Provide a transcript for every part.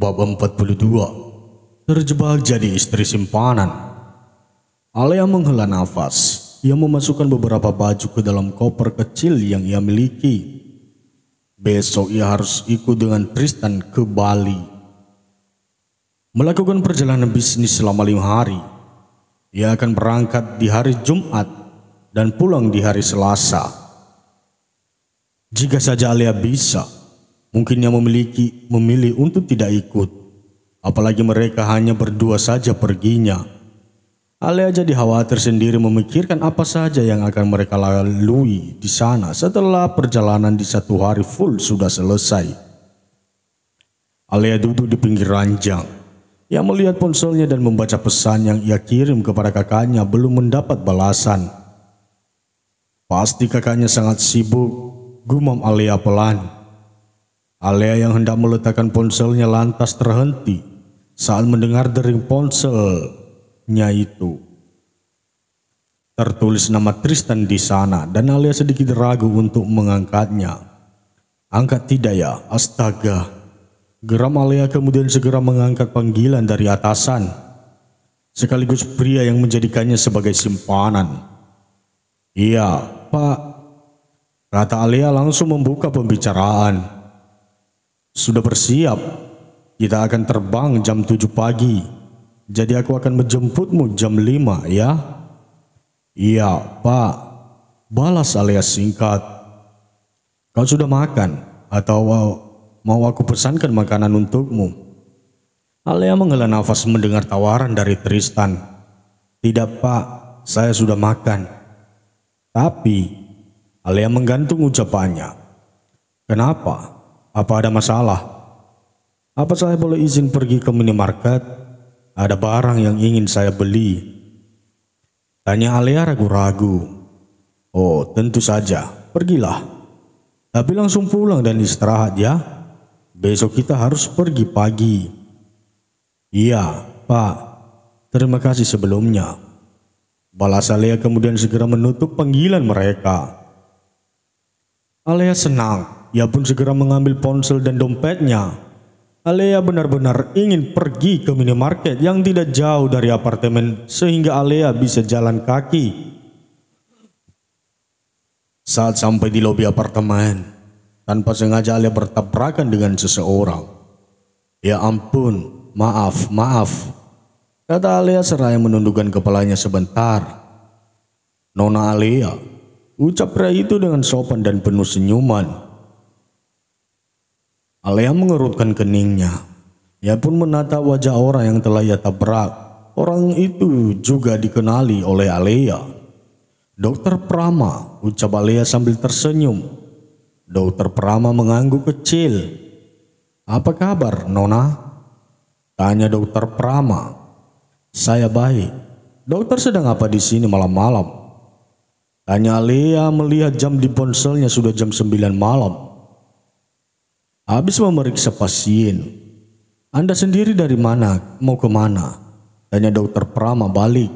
Bab 42. Terjebak jadi istri simpanan. Alea menghela nafas. Ia memasukkan beberapa baju ke dalam koper kecil yang ia miliki. Besok ia harus ikut dengan Tristan ke Bali. Melakukan perjalanan bisnis selama 5 hari. Ia akan berangkat di hari Jumat dan pulang di hari Selasa. Jika saja Alea bisa, mungkin ia memilih untuk tidak ikut. Apalagi mereka hanya berdua saja perginya. Alea jadi khawatir sendiri memikirkan apa saja yang akan mereka lalui di sana setelah perjalanan di 1 hari full sudah selesai. Alea duduk di pinggir ranjang. Ia melihat ponselnya dan membaca pesan yang ia kirim kepada kakaknya belum mendapat balasan. Pasti kakaknya sangat sibuk, gumam Alea pelan. Alea yang hendak meletakkan ponselnya lantas terhenti saat mendengar dering ponselnya itu. Tertulis nama Tristan di sana dan Alea sedikit ragu untuk mengangkatnya. Angkat tidak ya, astaga. Geram Alea kemudian segera mengangkat panggilan dari atasan, sekaligus pria yang menjadikannya sebagai simpanan. Iya, Pak, kata Alea langsung membuka pembicaraan. Sudah bersiap, kita akan terbang jam 7 pagi, jadi aku akan menjemputmu jam 5 ya. Iya, Pak, balas Alea singkat. Kau sudah makan atau mau aku pesankan makanan untukmu? Alea menghela nafas mendengar tawaran dari Tristan. Tidak, Pak, saya sudah makan. Tapi Alea menggantung ucapannya. Kenapa? Apa ada masalah? Apa saya boleh izin pergi ke minimarket? Ada barang yang ingin saya beli. Tanya Alea ragu-ragu. Oh, tentu saja, pergilah. Tapi langsung pulang dan istirahat ya. Besok kita harus pergi pagi. Iya, Pak. Terima kasih sebelumnya. Balas Alea kemudian segera menutup panggilan mereka. Alea senang. Ia pun segera mengambil ponsel dan dompetnya. Alea benar-benar ingin pergi ke minimarket yang tidak jauh dari apartemen sehingga Alea bisa jalan kaki. Saat sampai di lobi apartemen, tanpa sengaja Alea bertabrakan dengan seseorang. Ya ampun, maaf, kata Alea seraya menundukkan kepalanya sebentar. Nona Alea, ucap pria itu dengan sopan dan penuh senyuman. Alea mengerutkan keningnya. Ia pun menatap wajah orang yang telah ia tabrak. Orang itu juga dikenali oleh Alea. Dokter Prama, ucap Alea sambil tersenyum. Dokter Prama mengangguk kecil. Apa kabar, Nona? Tanya Dokter Prama. Saya baik. Dokter sedang apa di sini malam-malam? Tanya Alea melihat jam di ponselnya sudah jam 9 malam. Habis memeriksa pasien. Anda sendiri dari mana? Mau kemana? Tanya Dokter Prama balik.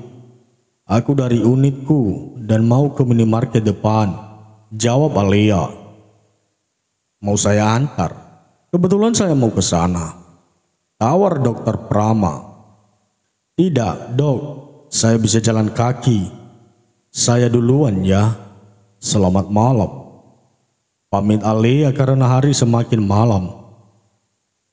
Aku dari unitku dan mau ke minimarket depan. Jawab Alea. Mau saya antar? Kebetulan saya mau ke sana. Tawar Dokter Prama. Tidak, Dok. Saya bisa jalan kaki. Saya duluan ya. Selamat malam. Pamit Alea karena hari semakin malam.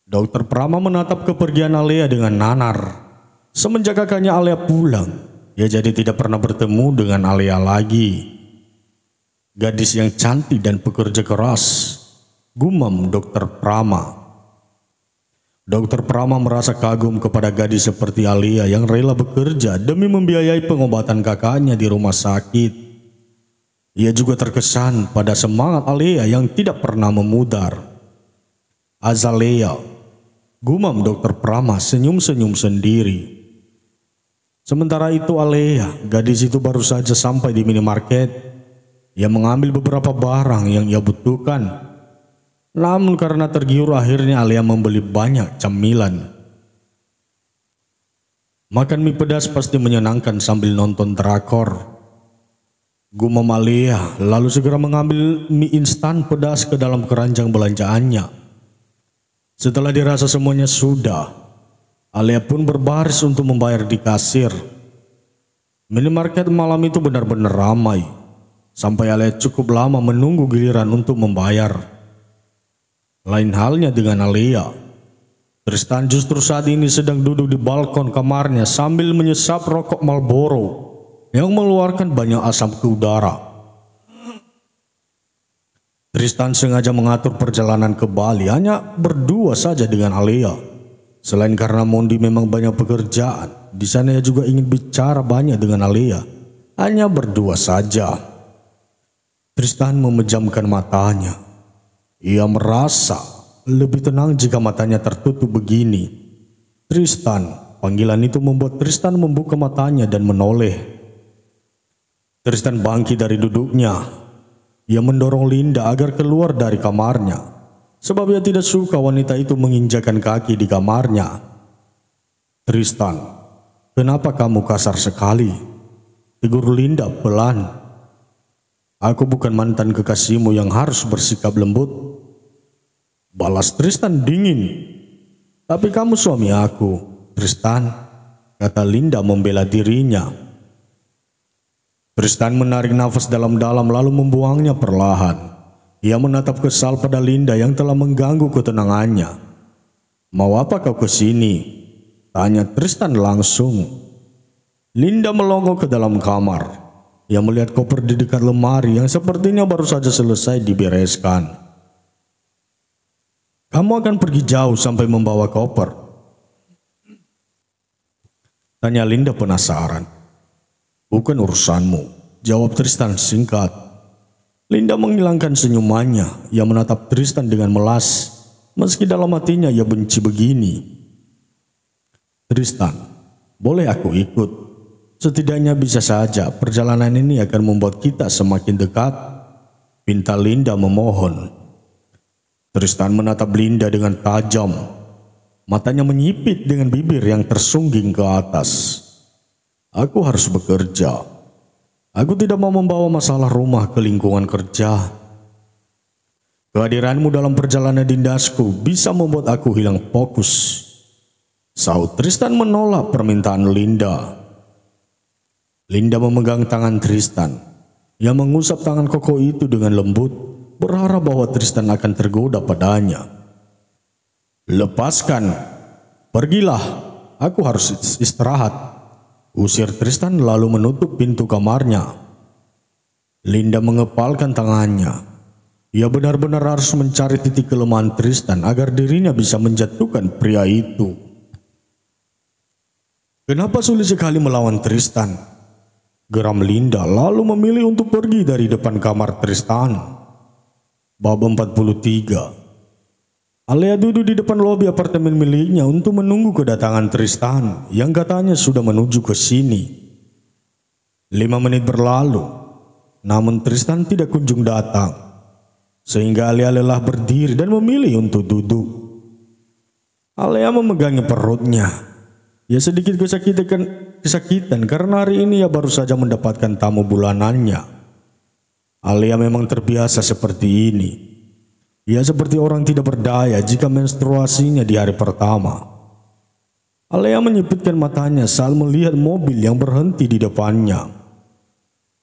Dokter Prama menatap kepergian Alea dengan nanar. Semenjak kakaknya Alea pulang, ia jadi tidak pernah bertemu dengan Alea lagi. Gadis yang cantik dan pekerja keras, gumam Dokter Prama. Dokter Prama merasa kagum kepada gadis seperti Alea yang rela bekerja demi membiayai pengobatan kakaknya di rumah sakit. Ia juga terkesan pada semangat Alea yang tidak pernah memudar. Azalea, gumam Dokter Prama senyum-senyum sendiri. Sementara itu Alea, gadis itu baru saja sampai di minimarket. Ia mengambil beberapa barang yang ia butuhkan. Namun karena tergiur akhirnya Alea membeli banyak camilan. Makan mie pedas pasti menyenangkan sambil nonton drakor. Gumam Alea lalu segera mengambil mie instan pedas ke dalam keranjang belanjaannya. Setelah dirasa semuanya sudah, Alea pun berbaris untuk membayar di kasir. Minimarket malam itu benar-benar ramai, sampai Alea cukup lama menunggu giliran untuk membayar. Lain halnya dengan Alea, Tristan justru saat ini sedang duduk di balkon kamarnya sambil menyesap rokok Marlboro yang mengeluarkan banyak asam ke udara. Tristan sengaja mengatur perjalanan ke Bali hanya berdua saja dengan Alea. Selain karena Mondi memang banyak pekerjaan, di sana ia juga ingin bicara banyak dengan Alea. Hanya berdua saja. Tristan memejamkan matanya. Ia merasa lebih tenang jika matanya tertutup begini. Tristan, panggilan itu membuat Tristan membuka matanya dan menoleh. Tristan bangkit dari duduknya. Ia mendorong Linda agar keluar dari kamarnya, sebab ia tidak suka wanita itu menginjakan kaki di kamarnya. Tristan, kenapa kamu kasar sekali? Tegur Linda pelan. Aku bukan mantan kekasihmu yang harus bersikap lembut. Balas Tristan dingin. Tapi kamu suami aku, Tristan, kata Linda membela dirinya. Tristan menarik nafas dalam-dalam lalu membuangnya perlahan. Ia menatap kesal pada Linda yang telah mengganggu ketenangannya. Mau apa kau ke sini? Tanya Tristan langsung. Linda melongo ke dalam kamar. Ia melihat koper di dekat lemari yang sepertinya baru saja selesai dibereskan. Kamu akan pergi jauh sampai membawa koper? Tanya Linda penasaran. Bukan urusanmu, jawab Tristan singkat. Linda menghilangkan senyumannya. Ia menatap Tristan dengan melas, meski dalam hatinya ia benci begini. Tristan, boleh aku ikut? Setidaknya bisa saja perjalanan ini akan membuat kita semakin dekat, pinta Linda memohon. Tristan menatap Linda dengan tajam. Matanya menyipit dengan bibir yang tersungging ke atas. Aku harus bekerja. Aku tidak mau membawa masalah rumah ke lingkungan kerja. Kehadiranmu dalam perjalanan dindasku bisa membuat aku hilang fokus. Sahut Tristan menolak permintaan Linda. Linda memegang tangan Tristan. Ia mengusap tangan kokoh itu dengan lembut, berharap bahwa Tristan akan tergoda padanya. Lepaskan, pergilah, aku harus istirahat. Usir Tristan lalu menutup pintu kamarnya. Linda mengepalkan tangannya. Ia benar-benar harus mencari titik kelemahan Tristan agar dirinya bisa menjatuhkan pria itu. Kenapa sulit sekali melawan Tristan? Geram Linda lalu memilih untuk pergi dari depan kamar Tristan. Bab 43. Alea duduk di depan lobi apartemen miliknya untuk menunggu kedatangan Tristan yang katanya sudah menuju ke sini. 5 menit berlalu, namun Tristan tidak kunjung datang, sehingga Alea lelah berdiri dan memilih untuk duduk. Alea memegangi perutnya. Ia sedikit kesakitan karena hari ini ia baru saja mendapatkan tamu bulanannya. Alea memang terbiasa seperti ini. Ia seperti orang tidak berdaya jika menstruasinya di hari pertama. Alea menyipitkan matanya saat melihat mobil yang berhenti di depannya.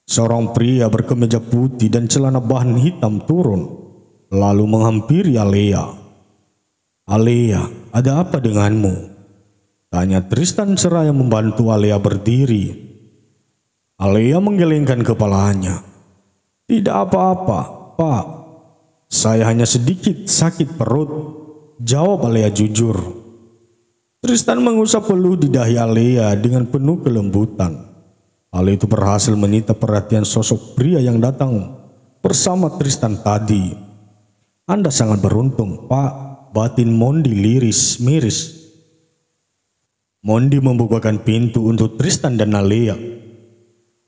Seorang pria berkemeja putih dan celana bahan hitam turun, lalu menghampiri Alea. Alea, ada apa denganmu? Tanya Tristan seraya membantu Alea berdiri. Alea menggelengkan kepalanya. Tidak apa-apa, Pak. Saya hanya sedikit sakit perut, jawab Alea jujur. Tristan mengusap peluh di dahi Alea dengan penuh kelembutan. Hal itu berhasil menyita perhatian sosok pria yang datang bersama Tristan tadi. Anda sangat beruntung, Pak, batin Mondi miris. Mondi membukakan pintu untuk Tristan dan Alea.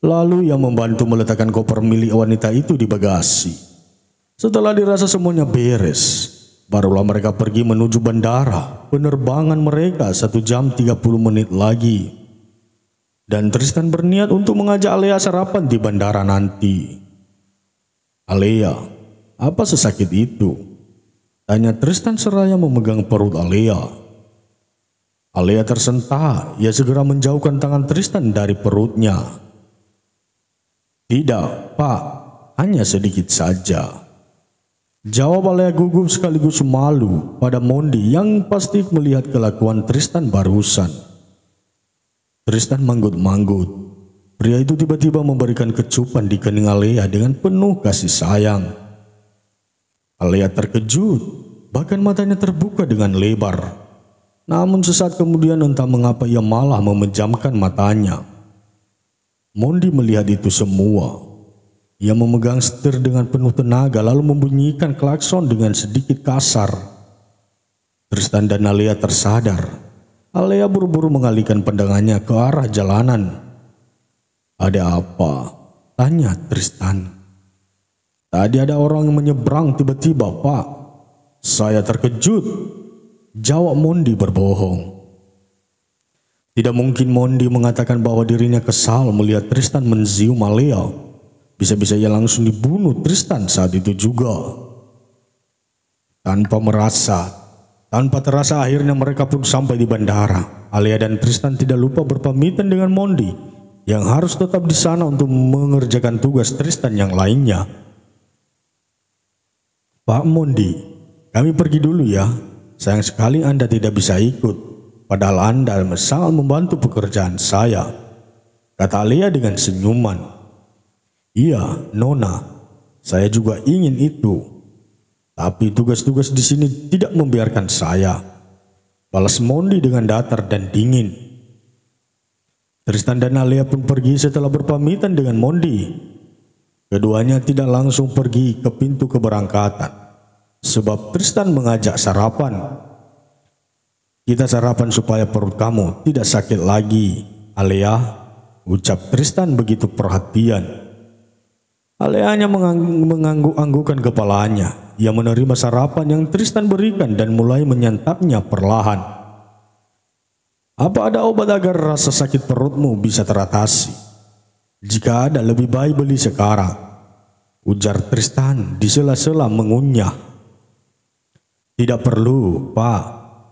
Lalu ia membantu meletakkan koper milik wanita itu di bagasi. Setelah dirasa semuanya beres, barulah mereka pergi menuju bandara. Penerbangan mereka 1 jam 30 menit lagi. Dan Tristan berniat untuk mengajak Alea sarapan di bandara nanti. Alea, apa sesakit itu? Tanya Tristan seraya memegang perut Alea. Alea tersentak, ia segera menjauhkan tangan Tristan dari perutnya. Tidak, Pak, hanya sedikit saja. Jawab Alea gugup sekaligus malu pada Mondi yang pasti melihat kelakuan Tristan barusan. Tristan manggut-manggut. Pria itu tiba-tiba memberikan kecupan di kening Alea dengan penuh kasih sayang. Alea terkejut, bahkan matanya terbuka dengan lebar. Namun sesaat kemudian entah mengapa ia malah memejamkan matanya. Mondi melihat itu semua. Ia memegang setir dengan penuh tenaga lalu membunyikan klakson dengan sedikit kasar. Tristan dan Alea tersadar. Alea buru-buru mengalihkan pandangannya ke arah jalanan. Ada apa? Tanya Tristan. Tadi ada orang yang menyeberang tiba-tiba, Pak. Saya terkejut. Jawab Mondi berbohong. Tidak mungkin Mondi mengatakan bahwa dirinya kesal melihat Tristan menzium Alea. Bisa-bisa ia langsung dibunuh Tristan saat itu juga. Tanpa terasa akhirnya mereka pun sampai di bandara. Alea dan Tristan tidak lupa berpamitan dengan Mondi yang harus tetap di sana untuk mengerjakan tugas Tristan yang lainnya. Pak Mondi, kami pergi dulu ya. Sayang sekali Anda tidak bisa ikut. Padahal Anda sangat membantu pekerjaan saya, kata Alea dengan senyuman. Iya, Nona, saya juga ingin itu. Tapi tugas-tugas di sini tidak membiarkan saya, balas Mondi dengan datar dan dingin. Tristan dan Alea pun pergi setelah berpamitan dengan Mondi. Keduanya tidak langsung pergi ke pintu keberangkatan, sebab Tristan mengajak sarapan. Kita sarapan supaya perut kamu tidak sakit lagi, Alea, ucap Tristan begitu perhatian. Alea hanya mengangguk-anggukkan kepalanya. Ia menerima sarapan yang Tristan berikan dan mulai menyantapnya perlahan. Apa ada obat agar rasa sakit perutmu bisa teratasi? Jika ada, lebih baik beli sekarang, ujar Tristan di sela-sela mengunyah. Tidak perlu, Pak.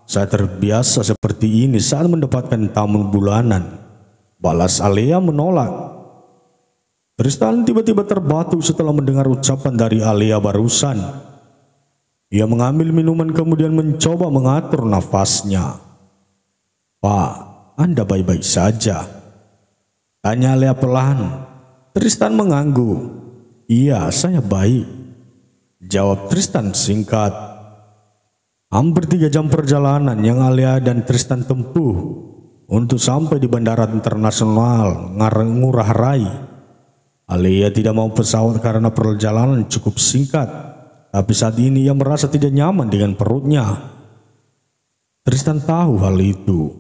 Saya terbiasa seperti ini saat mendapatkan tamu bulanan, balas Alea menolak. Tristan tiba-tiba terbatuk setelah mendengar ucapan dari Alea barusan. Ia mengambil minuman kemudian mencoba mengatur nafasnya. Pak, Anda baik-baik saja? Tanya Alea pelan. Tristan mengangguk. Iya, saya baik, jawab Tristan singkat. Hampir 3 jam perjalanan yang Alea dan Tristan tempuh untuk sampai di Bandara Internasional Ngurah Rai. Alea tidak mau pesawat karena perjalanan cukup singkat, tapi saat ini ia merasa tidak nyaman dengan perutnya. Tristan tahu hal itu,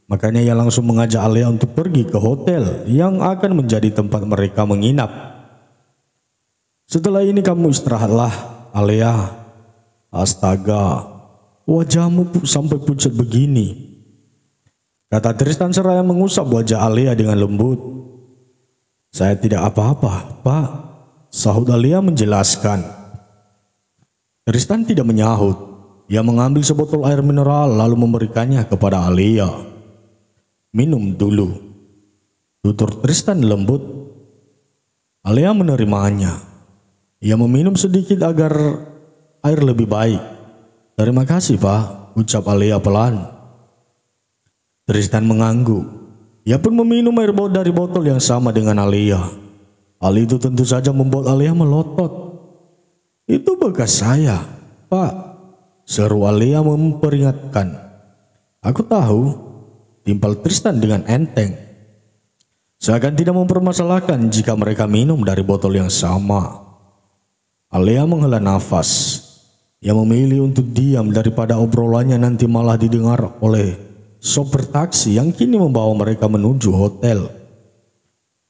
makanya ia langsung mengajak Alea untuk pergi ke hotel yang akan menjadi tempat mereka menginap. Setelah ini kamu istirahatlah, Alea. Astaga, wajahmu sampai pucat begini, kata Tristan seraya mengusap wajah Alea dengan lembut. Saya tidak apa-apa, Pak, sahut Alea menjelaskan. Tristan tidak menyahut. Ia mengambil sebotol air mineral lalu memberikannya kepada Alea. Minum dulu, tutur Tristan lembut. Alea menerimanya. Ia meminum sedikit agar air lebih baik. Terima kasih, Pak, ucap Alea pelan. Tristan mengangguk. Ia pun meminum air dari botol yang sama dengan Alea. Hal itu tentu saja membuat Alea melotot. Itu bekas saya, Pak, seru Alea memperingatkan. Aku tahu, timpal Tristan dengan enteng. Seakan tidak mempermasalahkan jika mereka minum dari botol yang sama. Alea menghela nafas. Ia memilih untuk diam daripada obrolannya nanti malah didengar oleh sopir taksi yang kini membawa mereka menuju hotel.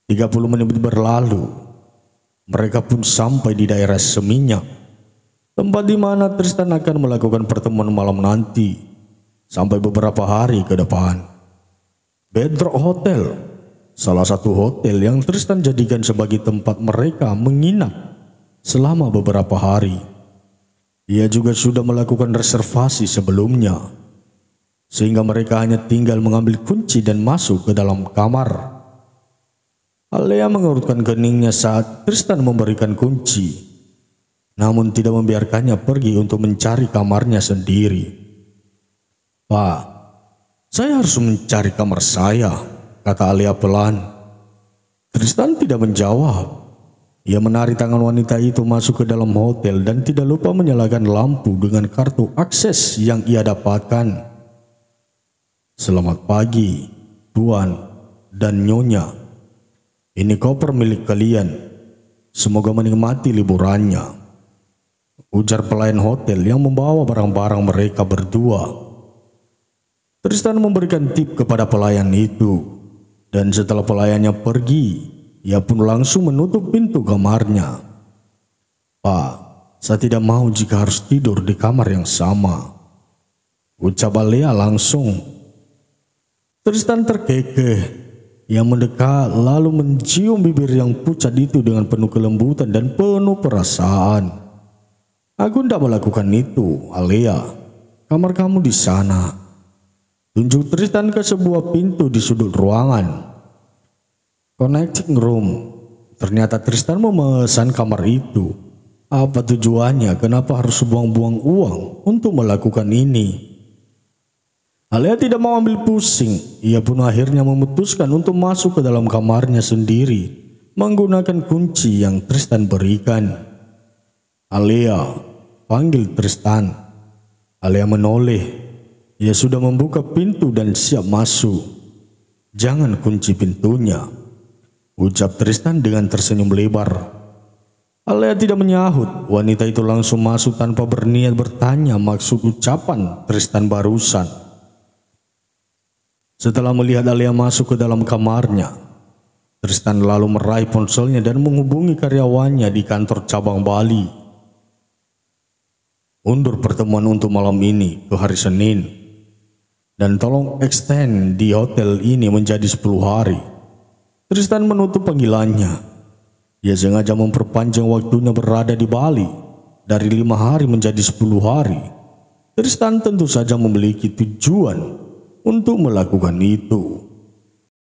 30 menit berlalu, mereka pun sampai di daerah Seminyak, tempat di mana Tristan akan melakukan pertemuan malam nanti sampai beberapa hari ke depan. Bedrock Hotel, salah satu hotel yang Tristan jadikan sebagai tempat mereka menginap selama beberapa hari. Ia juga sudah melakukan reservasi sebelumnya, sehingga mereka hanya tinggal mengambil kunci dan masuk ke dalam kamar. Alea mengerutkan keningnya saat Tristan memberikan kunci, namun tidak membiarkannya pergi untuk mencari kamarnya sendiri. "Pak, saya harus mencari kamar saya," kata Alea pelan. Tristan tidak menjawab. Ia menarik tangan wanita itu masuk ke dalam hotel dan tidak lupa menyalakan lampu dengan kartu akses yang ia dapatkan. "Selamat pagi, Tuan dan Nyonya. Ini koper milik kalian. Semoga menikmati liburannya," ujar pelayan hotel yang membawa barang-barang mereka berdua. Tristan memberikan tip kepada pelayan itu, dan setelah pelayannya pergi, ia pun langsung menutup pintu kamarnya. "Pak, saya tidak mau jika harus tidur di kamar yang sama," ucap Alea langsung. Tristan terkekeh. Ia mendekat lalu mencium bibir yang pucat itu dengan penuh kelembutan dan penuh perasaan. "Aku tidak melakukan itu, Alea. Kamar kamu di sana," tunjuk Tristan ke sebuah pintu di sudut ruangan. "Connecting room." Ternyata Tristan memesan kamar itu. Apa tujuannya? Kenapa harus buang-buang uang untuk melakukan ini? Alea tidak mau ambil pusing. Ia pun akhirnya memutuskan untuk masuk ke dalam kamarnya sendiri menggunakan kunci yang Tristan berikan. "Alea," panggil Tristan. Alea menoleh. Ia sudah membuka pintu dan siap masuk. "Jangan kunci pintunya," ucap Tristan dengan tersenyum lebar. Alea tidak menyahut. Wanita itu langsung masuk tanpa berniat bertanya maksud ucapan Tristan barusan. Setelah melihat Alea masuk ke dalam kamarnya, Tristan lalu meraih ponselnya dan menghubungi karyawannya di kantor cabang Bali. "Undur pertemuan untuk malam ini ke hari Senin, dan tolong extend di hotel ini menjadi 10 hari. Tristan menutup panggilannya. Ia sengaja memperpanjang waktunya berada di Bali dari 5 hari menjadi 10 hari. Tristan tentu saja memiliki tujuan untuk melakukan itu.